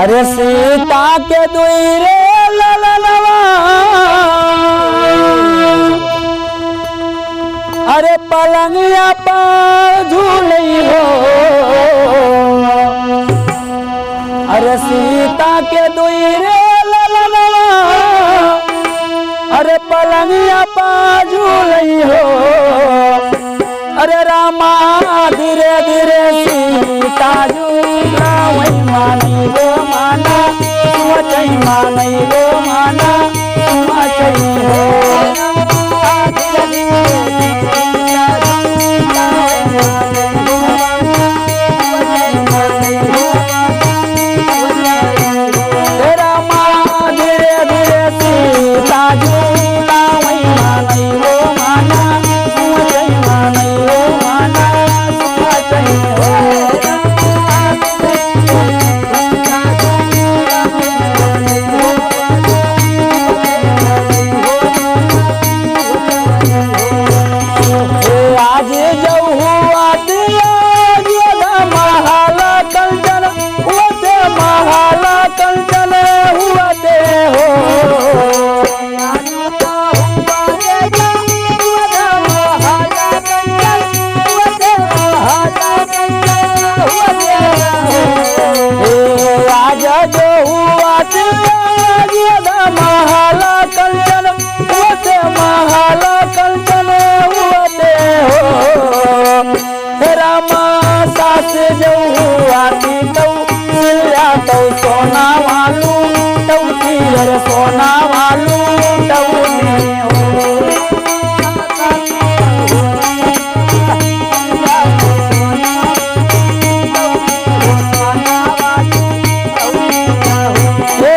अरे सीता के दुई रे ललनवा, अरे पलंगिया पर झूलई हो। अरे सीता के दुई रे ललनवा, अरे पलंगिया पर झूलई हो। अरे रामा धीरे धीरे सीता झूला वही मानी गो माना, सुमचई मानई गो माना, सुमचई हो। सोना वालू टौती रे सोना वालू टौनी हो।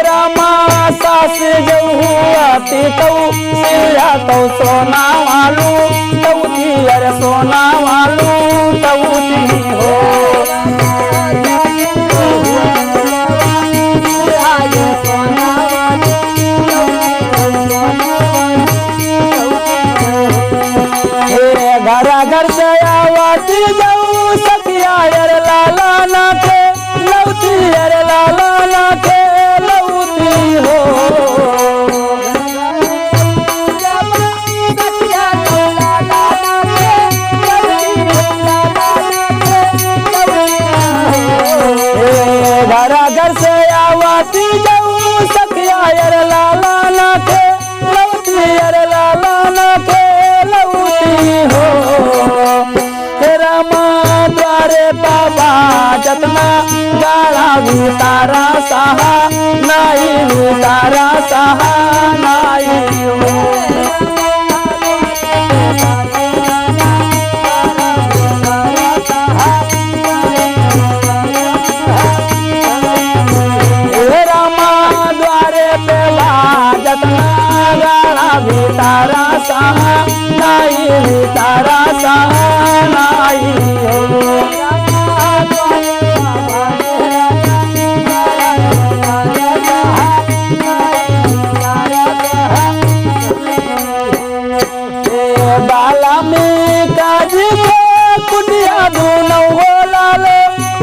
रामा सास जहू आती तौ सिया तौ सोना वालू टौती रे सोना वालू टौनी हो। घर से आवाती जाऊ सखिया यार लाला ना के लौती यार लाला ना के लौती हो। घर से आवाती जाऊ सखिया यार लाला ना के लौती यार लाला ना के लौती हो। रामा द्वारे बाबा जतना गाड़ा भी तारा सहा नाई भी तारा सहा नाई हो। रामा द्वारे पेला जतना गाड़ा भी तारा सहा नाई भी तारा सहा नाई हो। बाला में काज के कुटिया दूनौ हो लाल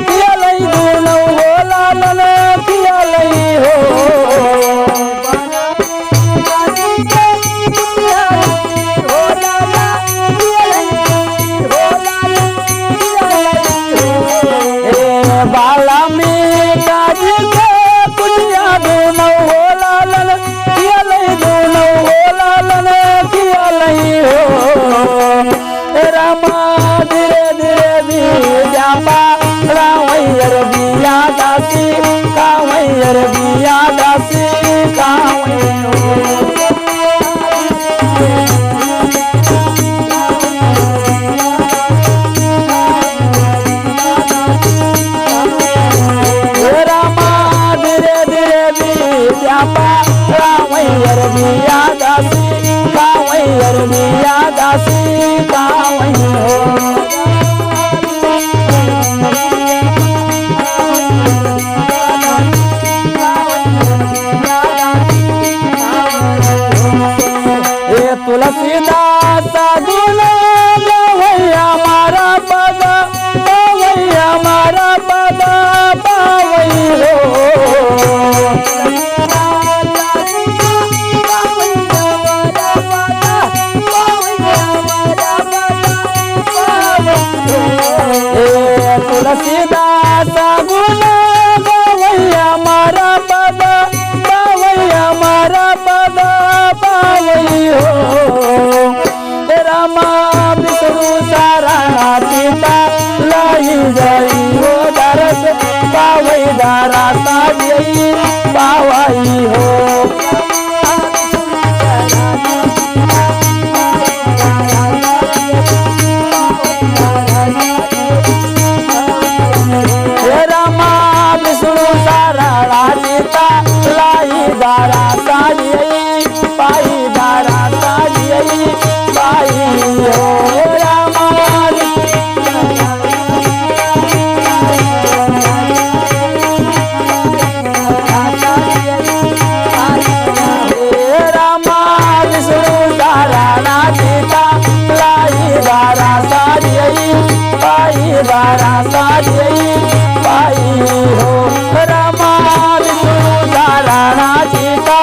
किया लई दूनौ हो लाल किया लई हो। बाला में काज के कुटिया दूनौ हो लाल किया लई दूनौ हो लाल किया लई हो। रामा धीरे धीरे भी जापा रावैयर बिया दासी कावैयर बिया दासी कावै हो। रावैयर बिया दासी कावैयर बिया दासी कावै हो। तुलसीदास गुना गवैया मारा पदा गवैया मारा पदा पावै हो। पायी दारा सारी पायी हो रामा रामा विष्णू दारा सीता लाई दारा सारी पायी दारा सारी पायी हो रामा विष्णू दारा सीता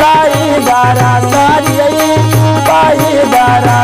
लाई दारा सारी पायी दारा